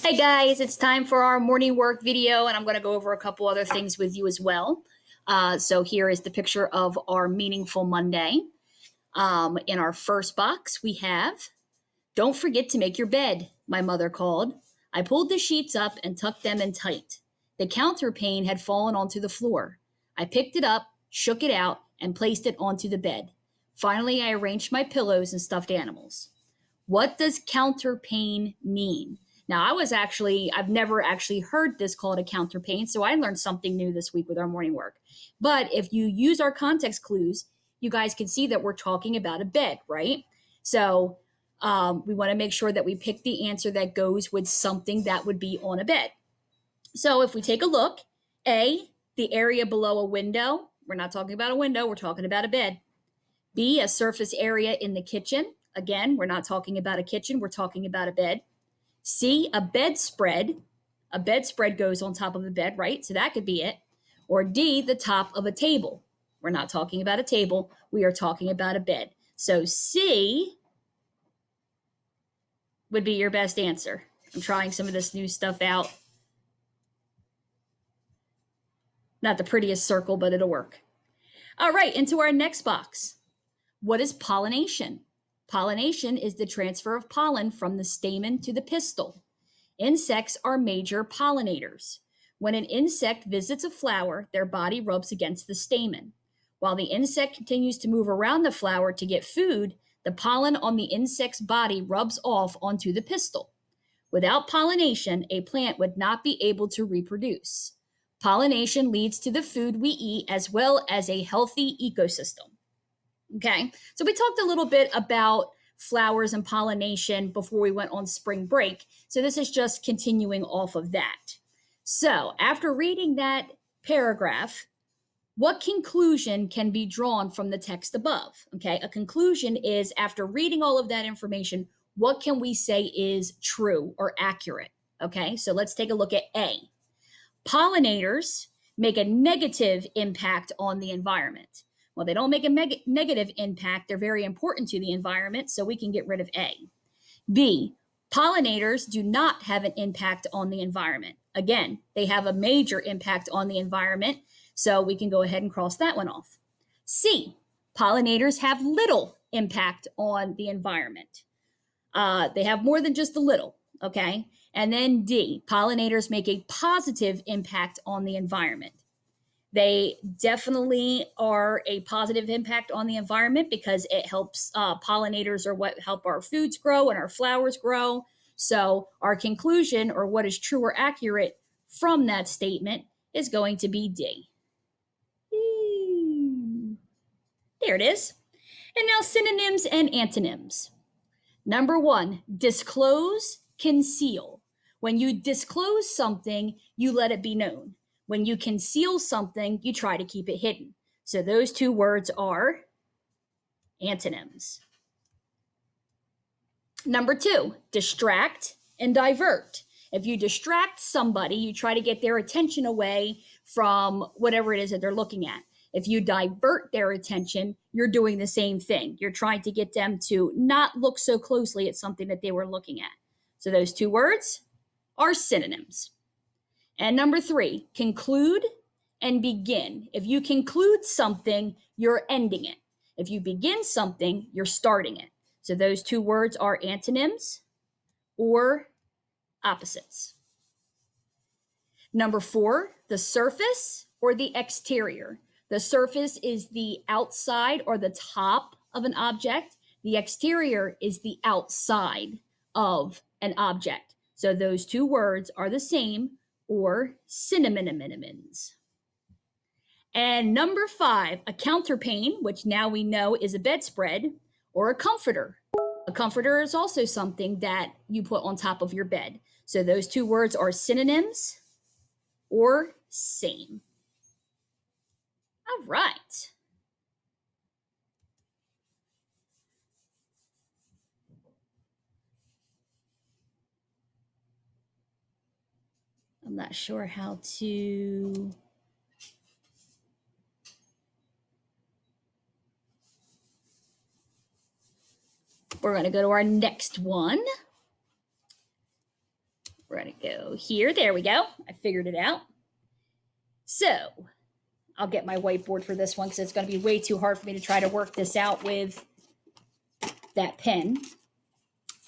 Hey guys, it's time for our morning work video, and I'm going to go over a couple other things with you as well. So here is the picture of our Meaningful Monday. In our first box, we have, "Don't forget to make your bed," my mother called. I pulled the sheets up and tucked them in tight. The counterpane had fallen onto the floor. I picked it up, shook it out, and placed it onto the bed. Finally, I arranged my pillows and stuffed animals. What does counterpane mean? Now, I've never actually heard this called a counterpane, so I learned something new this week with our morning work. But if you use our context clues, you guys can see that we're talking about a bed, right? So we want to make sure that we pick the answer that goes with something that would be on a bed. So if we take a look, A, the area below a window. We're not talking about a window, we're talking about a bed. B, a surface area in the kitchen. Again, we're not talking about a kitchen, we're talking about a bed. C, a bedspread. A bedspread goes on top of a bed, right? So that could be it. Or D, the top of a table. We're not talking about a table, we are talking about a bed. So C would be your best answer. I'm trying some of this new stuff out. Not the prettiest circle, but it'll work. All right, into our next box. What is pollination? Pollination is the transfer of pollen from the stamen to the pistil. Insects are major pollinators. When an insect visits a flower, their body rubs against the stamen. While the insect continues to move around the flower to get food, the pollen on the insect's body rubs off onto the pistil. Without pollination, a plant would not be able to reproduce. Pollination leads to the food we eat as well as a healthy ecosystem. Okay, so we talked a little bit about flowers and pollination before we went on spring break. So this is just continuing off of that. So after reading that paragraph, what conclusion can be drawn from the text above? Okay, a conclusion is after reading all of that information, what can we say is true or accurate? Okay, so let's take a look at A. Pollinators make a negative impact on the environment. Well, they don't make a negative impact. They're very important to the environment, so we can get rid of A. B, pollinators do not have an impact on the environment. Again, they have a major impact on the environment, so we can go ahead and cross that one off. C, pollinators have little impact on the environment. They have more than just a little, okay? And then D, pollinators make a positive impact on the environment. They definitely are a positive impact on the environment because it helps pollinators are what help our foods grow and our flowers grow. So our conclusion or what is true or accurate from that statement is going to be D. There it is. And now synonyms and antonyms. Number one, disclose, conceal. When you disclose something, you let it be known. When you conceal something, you try to keep it hidden. So those two words are antonyms. Number two, distract and divert. If you distract somebody, you try to get their attention away from whatever it is that they're looking at. If you divert their attention, you're doing the same thing. You're trying to get them to not look so closely at something that they were looking at. So those two words are synonyms. And number three, conclude and begin. If you conclude something, you're ending it. If you begin something, you're starting it. So those two words are antonyms or opposites. Number four, the surface or the exterior. The surface is the outside or the top of an object. The exterior is the outside of an object. So those two words are the same or synonyms. And number five, a counterpane, which now we know is a bedspread, or a comforter. A comforter is also something that you put on top of your bed. So those two words are synonyms or same. All right. I'm not sure how to. We're going to go to our next one. We're going to go here. There we go. I figured it out. So I'll get my whiteboard for this one because it's going to be way too hard for me to try to work this out with that pen.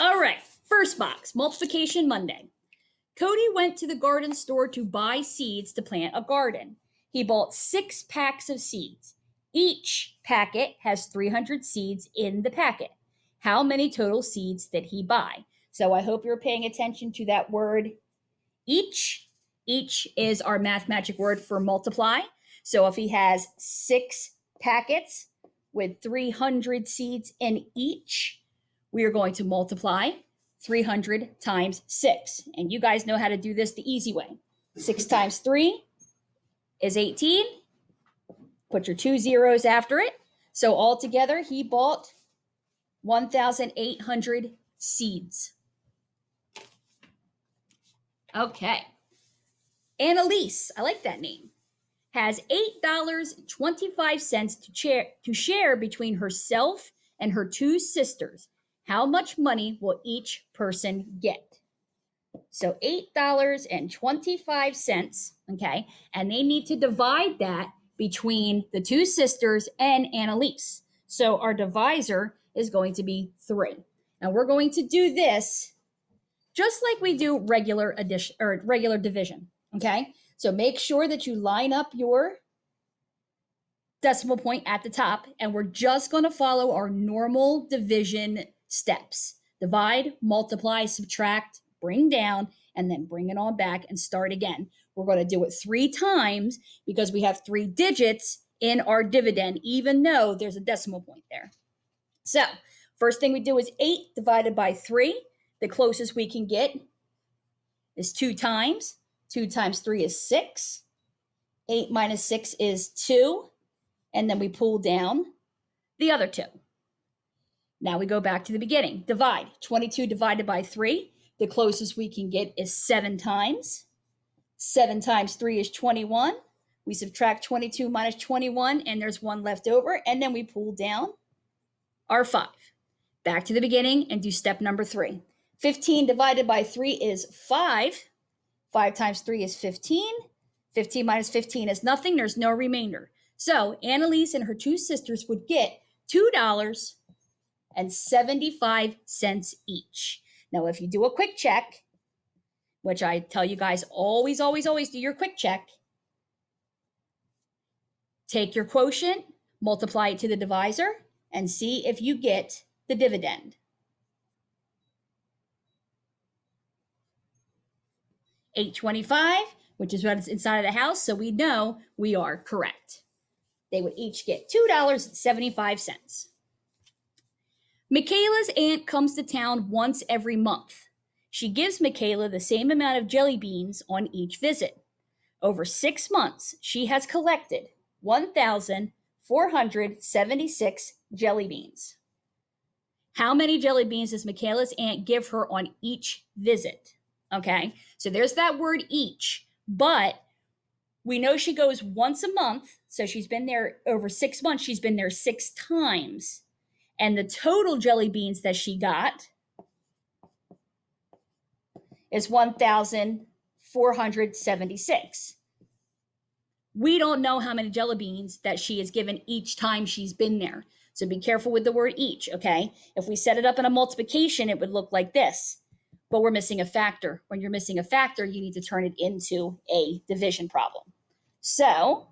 All right, first box, multiplication Monday. Cody went to the garden store to buy seeds to plant a garden. He bought 6 packs of seeds. Each packet has 300 seeds in the packet. How many total seeds did he buy? So I hope you're paying attention to that word each. Each is our math magic word for multiply. So if he has 6 packets with 300 seeds in each, we are going to multiply 300 times 6. And you guys know how to do this the easy way. 6 times 3 is 18. Put your 2 zeros after it. So altogether, he bought 1,800 seeds. Okay. Annalise, I like that name, has $8.25 to share between herself and her 2 sisters. How much money will each person get? So $8.25, okay? And they need to divide that between the 2 sisters and Annalise. So our divisor is going to be 3. And we're going to do this just like we do regular addition or regular division, okay? So make sure that you line up your decimal point at the top, and we're just going to follow our normal division steps. Divide, multiply, subtract, bring down, and then bring it on back and start again. We're going to do it 3 times because we have 3 digits in our dividend, even though there's a decimal point there. So first thing we do is 8 divided by 3. The closest we can get is 2 times. 2 times 3 is 6. 8 minus 6 is 2. And then we pull down the other 2. Now we go back to the beginning. Divide. 22 divided by 3. The closest we can get is 7 times. 7 times 3 is 21. We subtract 22 minus 21, and there's 1 left over. And then we pull down our 5. Back to the beginning and do step number 3. 15 divided by 3 is 5. 5 times 3 is 15. 15 minus 15 is nothing. There's no remainder. So Annalise and her 2 sisters would get $2.75 each. Now, if you do a quick check, which I tell you guys always, always, always do your quick check, take your quotient, multiply it to the divisor, and see if you get the dividend. 825, which is what's inside of the house, so we know we are correct. They would each get $2.75. Michaela's aunt comes to town once every month. She gives Michaela the same amount of jelly beans on each visit. Over 6 months, she has collected 1,476 jelly beans. How many jelly beans does Michaela's aunt give her on each visit? Okay, so there's that word each, but we know she goes once a month, so she's been there over 6 months. She's been there 6 times. And the total jelly beans that she got is 1,476. We don't know how many jelly beans that she has given each time she's been there. So be careful with the word each, okay? If we set it up in a multiplication, it would look like this. But we're missing a factor. When you're missing a factor, you need to turn it into a division problem. So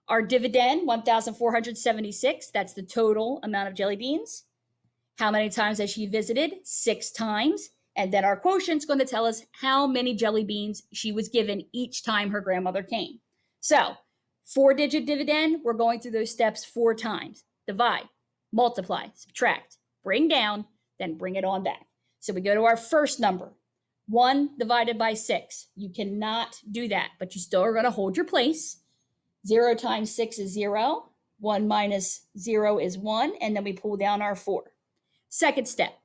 our dividend, 1,476, that's the total amount of jelly beans. How many times has she visited? 6 times. And then our quotient's going to tell us how many jelly beans she was given each time her grandmother came. So 4-digit dividend, we're going through those steps 4 times. Divide, multiply, subtract, bring down, then bring it on back. So we go to our first number, 1 divided by 6. You cannot do that, but you still are going to hold your place. 0 times 6 is 0. 1 minus 0 is 1. And then we pull down our 4. Second step,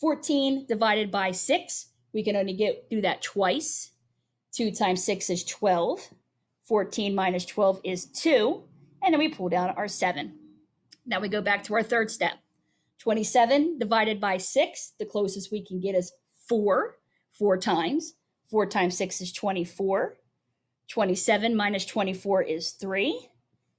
14 divided by 6. We can only do that twice. 2 times 6 is 12. 14 minus 12 is 2. And then we pull down our 7. Now we go back to our third step. 27 divided by 6. The closest we can get is 4. 4 times. 4 times 6 is 24. 27 minus 24 is 3.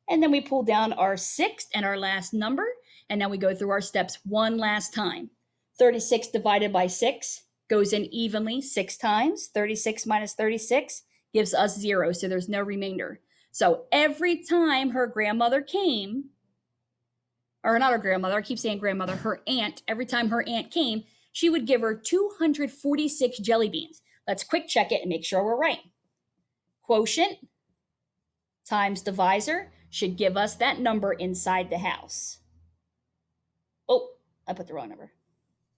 And then we pull down our sixth and our last number. And now we go through our steps one last time. 36 divided by 6 goes in evenly 6 times. 36 minus 36 gives us 0, so there's no remainder. So every time her grandmother came, or not her grandmother, I keep saying grandmother, her aunt, every time her aunt came, she would give her 246 jelly beans. Let's quick check it and make sure we're right. Quotient times divisor should give us that number inside the house. Oh, I put the wrong number.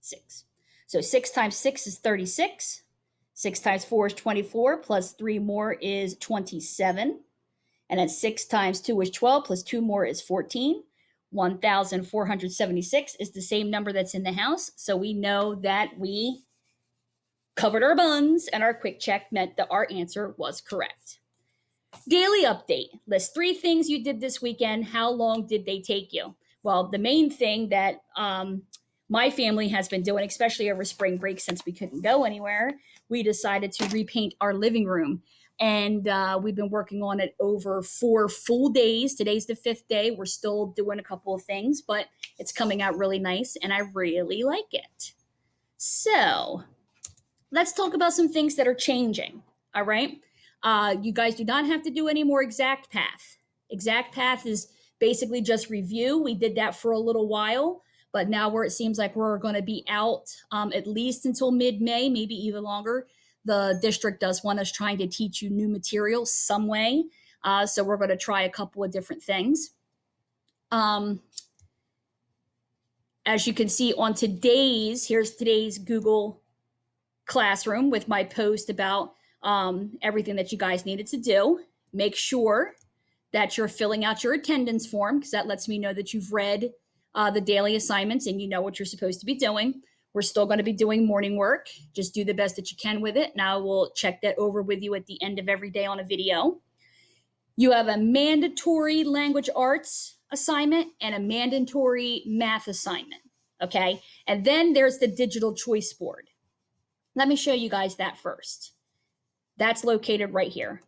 6. So 6 times 6 is 36. 6 times 4 is 24, plus 3 more is 27. And then 6 times 2 is 12, plus 2 more is 14. 1,476 is the same number that's in the house. So we know that we covered our buns, and our quick check meant that our answer was correct. Daily update. List 3 things you did this weekend. How long did they take you? Well, the main thing that my family has been doing, especially over spring break since we couldn't go anywhere, we decided to repaint our living room. And we've been working on it over 4 full days. Today's the 5th day. We're still doing a couple of things, but it's coming out really nice, and I really like it. So let's talk about some things that are changing, all right? You guys do not have to do any more exact path. Exact path is basically just review. We did that for a little while, but now where it seems like we're going to be out at least until mid-May, maybe even longer, the district does want us trying to teach you new material some way. So we're going to try a couple of different things. As you can see on here's today's Google Classroom with my post about everything that you guys needed to do. Make sure that you're filling out your attendance form, because that lets me know that you've read the daily assignments and you know what you're supposed to be doing. We're still going to be doing morning work. Just do the best that you can with it. Now we'll check that over with you at the end of every day on a video. You have a mandatory language arts assignment and a mandatory math assignment, okay? And then there's the digital choice board. Let me show you guys that first. That's located right here.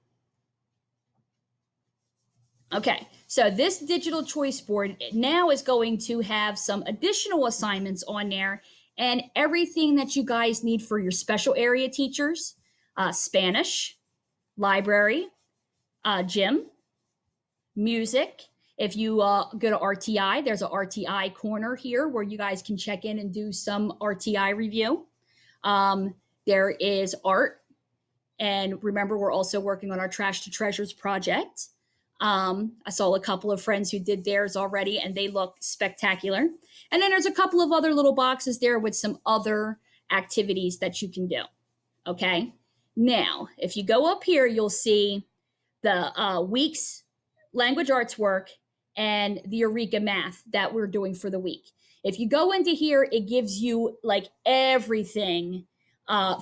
Okay, so this digital choice board now is going to have some additional assignments on there and everything that you guys need for your special area teachers, Spanish, library, gym, music. If you go to RTI, there's an RTI corner here where you guys can check in and do some RTI review. There is art. And remember, we're also working on our Trash to Treasures project. I saw a couple of friends who did theirs already, and they look spectacular. And then there's a couple of other little boxes there with some other activities that you can do. Okay. Now, if you go up here, you'll see the week's language arts work and the Eureka math that we're doing for the week. If you go into here, it gives you like everything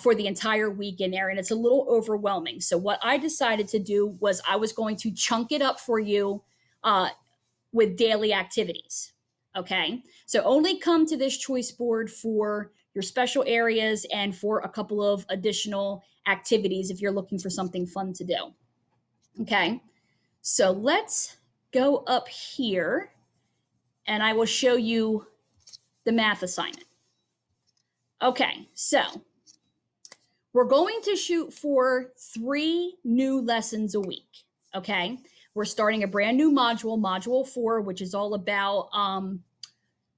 for the entire week in there, and it's a little overwhelming. So what I decided to do was I was going to chunk it up for you with daily activities. Okay, so only come to this choice board for your special areas and for a couple of additional activities if you're looking for something fun to do. Okay, so let's go up here and I will show you the math assignment. Okay, so we're going to shoot for 3 new lessons a week. Okay, we're starting a brand new module, module 4, which is all about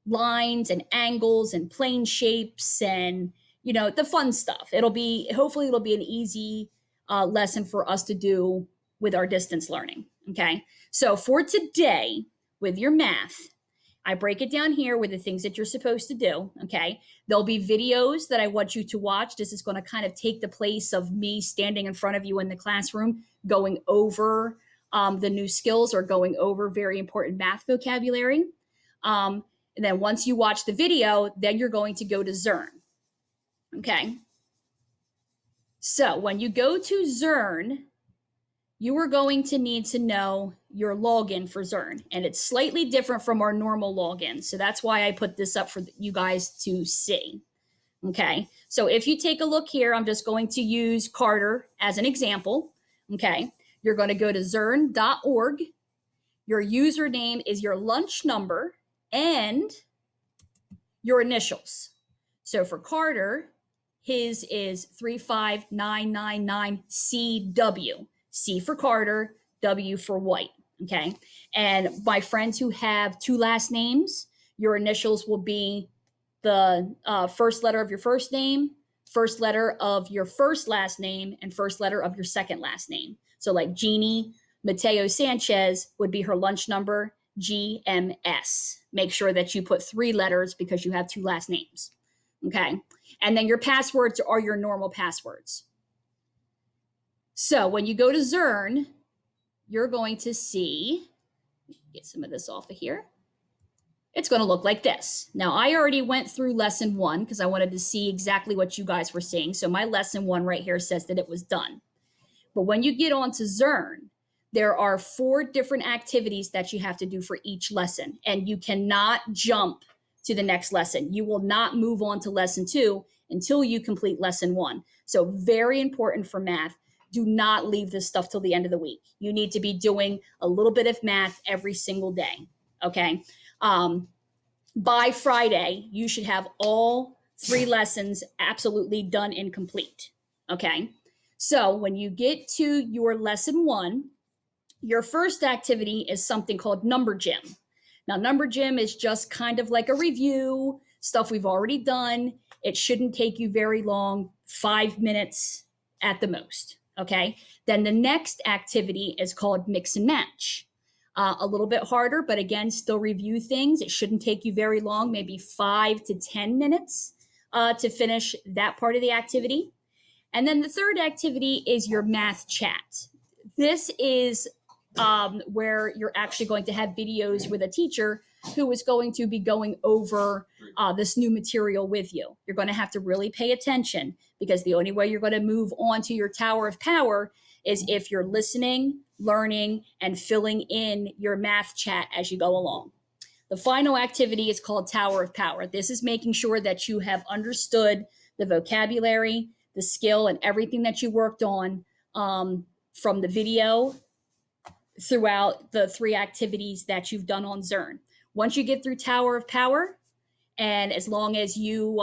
lines and angles and plane shapes and, you know, the fun stuff. Hopefully it'll be an easy lesson for us to do with our distance learning. Okay, so for today with your math, I break it down here with the things that you're supposed to do. Okay, there'll be videos that I want you to watch. This is going to kind of take the place of me standing in front of you in the classroom going over the new skills or going over very important math vocabulary. And then once you watch the video, then you're going to go to Zearn. Okay. So when you go to Zearn, you are going to need to know your login for Zearn. And it's slightly different from our normal login. So that's why I put this up for you guys to see. Okay, so if you take a look here, I'm just going to use Carter as an example. Okay, you're going to go to zern.org. Your username is your lunch number and your initials. So for Carter, his is 35999CW. C for Carter, W for White. Okay. And my friends who have two last names, your initials will be the first letter of your first name, first letter of your first last name, and first letter of your second last name. So, like Jeannie Mateo Sanchez would be her lunch number, GMS. Make sure that you put three letters because you have two last names. Okay. And then your passwords are your normal passwords. So, when you go to Zern, you're going to see, get some of this off of here. It's going to look like this. Now, I already went through lesson 1 because I wanted to see exactly what you guys were seeing. So my lesson 1 right here says that it was done. But when you get onto Zern, there are 4 different activities that you have to do for each lesson. And you cannot jump to the next lesson. You will not move on to lesson 2 until you complete lesson 1. So very important for math. Do not leave this stuff till the end of the week. You need to be doing a little bit of math every single day. Okay. By Friday, you should have all 3 lessons absolutely done and complete. Okay. So when you get to your lesson 1, your first activity is something called Number Gym. Now, Number Gym is just kind of like a review, stuff we've already done. It shouldn't take you very long, 5 minutes at the most. Okay. Then the next activity is called Mix and Match. A little bit harder, but again, still review things. It shouldn't take you very long, maybe 5 to 10 minutes to finish that part of the activity. And then the third activity is your math chat. This is where you're actually going to have videos with a teacher who is going to be going over this new material with you. You're going to have to really pay attention because the only way you're going to move on to your Tower of Power is if you're listening, learning, and filling in your math chat as you go along. The final activity is called Tower of Power. This is making sure that you have understood the vocabulary, the skill, and everything that you worked on from the video throughout the 3 activities that you've done on Zern. Once you get through Tower of Power, and as long as you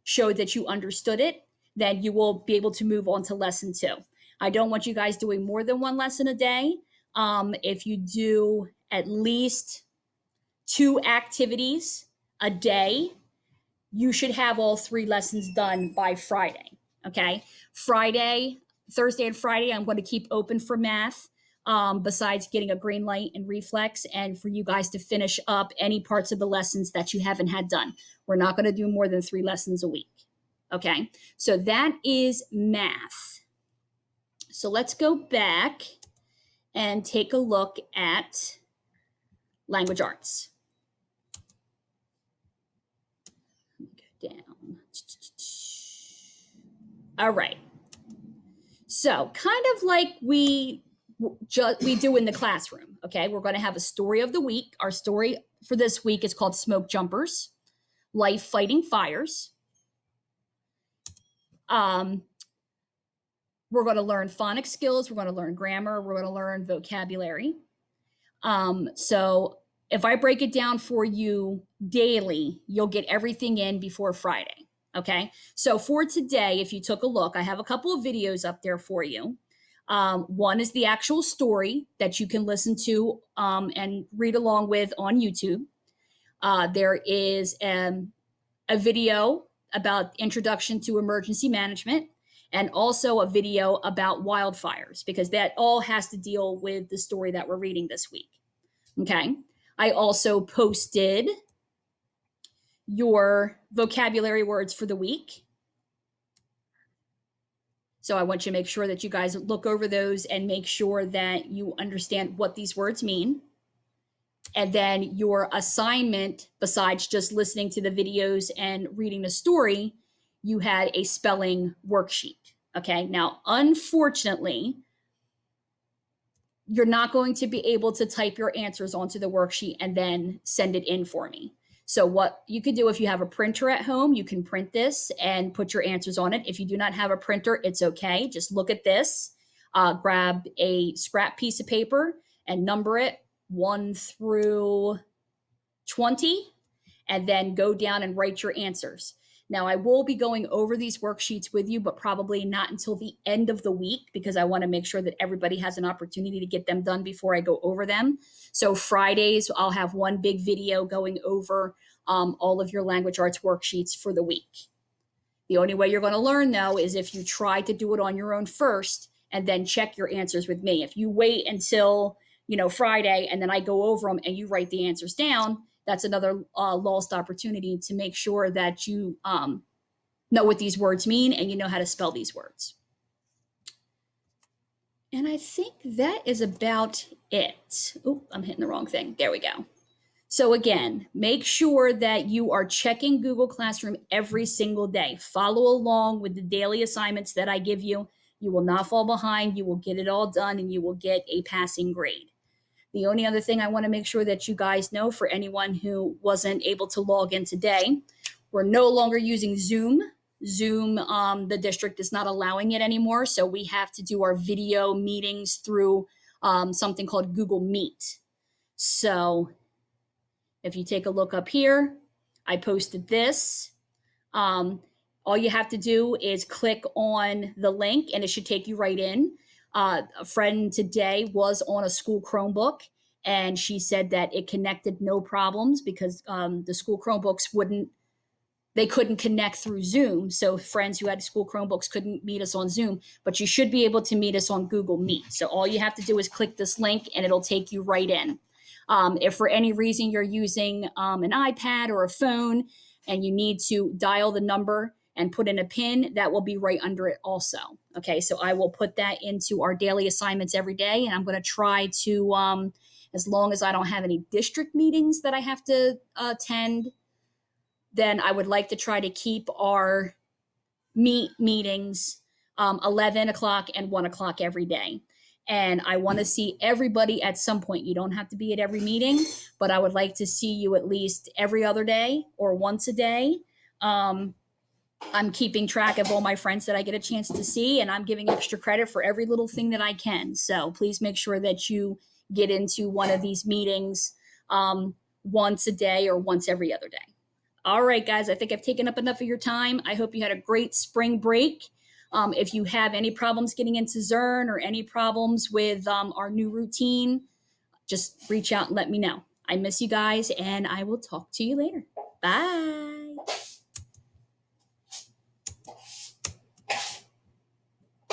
showed that you understood it, then you will be able to move on to lesson 2. I don't want you guys doing more than 1 lesson a day. If you do at least 2 activities a day, you should have all 3 lessons done by Friday. Okay. Thursday and Friday, I'm going to keep open for math. Besides getting a green light and reflex, and for you guys to finish up any parts of the lessons that you haven't had done. We're not going to do more than 3 lessons a week. Okay. So that is math. So let's go back and take a look at language arts. Go down. All right. So kind of like we do in the classroom. Okay. We're going to have a story of the week. Our story for this week is called Smoke Jumpers, Life Fighting Fires. We're going to learn phonics skills. We're going to learn grammar. We're going to learn vocabulary. So if I break it down for you daily, you'll get everything in before Friday. Okay. So for today, if you took a look, I have a couple of videos up there for you. One is the actual story that you can listen to and read along with on YouTube. There is a video about introduction to emergency management, and also a video about wildfires, because that all has to deal with the story that we're reading this week. Okay. I also posted your vocabulary words for the week. So I want you to make sure that you guys look over those and make sure that you understand what these words mean. And then your assignment, besides just listening to the videos and reading the story, you had a spelling worksheet. Okay. Now, unfortunately, you're not going to be able to type your answers onto the worksheet and then send it in for me. So what you could do if you have a printer at home, you can print this and put your answers on it. If you do not have a printer, it's okay. Just look at this, grab a scrap piece of paper and number it 1 through 20, and then go down and write your answers. Now, I will be going over these worksheets with you, but probably not until the end of the week because I want to make sure that everybody has an opportunity to get them done before I go over them. So Fridays, I'll have one big video going over all of your language arts worksheets for the week. The only way you're going to learn, though, is if you try to do it on your own first and then check your answers with me. If you wait until Friday and then I go over them and you write the answers down, that's another lost opportunity to make sure that you know what these words mean and you know how to spell these words. And I think that is about it. Oh, I'm hitting the wrong thing. There we go. So again, make sure that you are checking Google Classroom every single day. Follow along with the daily assignments that I give you. You will not fall behind. You will get it all done and you will get a passing grade. The only other thing I want to make sure that you guys know, for anyone who wasn't able to log in today, we're no longer using Zoom. Zoom, the district is not allowing it anymore. So we have to do our video meetings through something called Google Meet. So if you take a look up here, I posted this. All you have to do is click on the link and it should take you right in. A friend today was on a school Chromebook and she said that it connected no problems because the school Chromebooks couldn't connect through Zoom. So friends who had school Chromebooks couldn't meet us on Zoom, but you should be able to meet us on Google Meet. So all you have to do is click this link and it'll take you right in. If for any reason you're using an iPad or a phone and you need to dial the number and put in a PIN, that will be right under it also. Okay, so I will put that into our daily assignments every day, and I'm going to try to, as long as I don't have any district meetings that I have to attend, then I would like to try to keep our meetings 11 o'clock and 1 o'clock every day. And I want to see everybody at some point. You don't have to be at every meeting, but I would like to see you at least every other day or once a day. I'm keeping track of all my friends that I get a chance to see, and I'm giving extra credit for every little thing that I can. So please make sure that you get into one of these meetings once a day or once every other day. All right, guys, I think I've taken up enough of your time. I hope you had a great spring break. If you have any problems getting into Zern or any problems with our new routine, just reach out and let me know. I miss you guys, and I will talk to you later. Bye.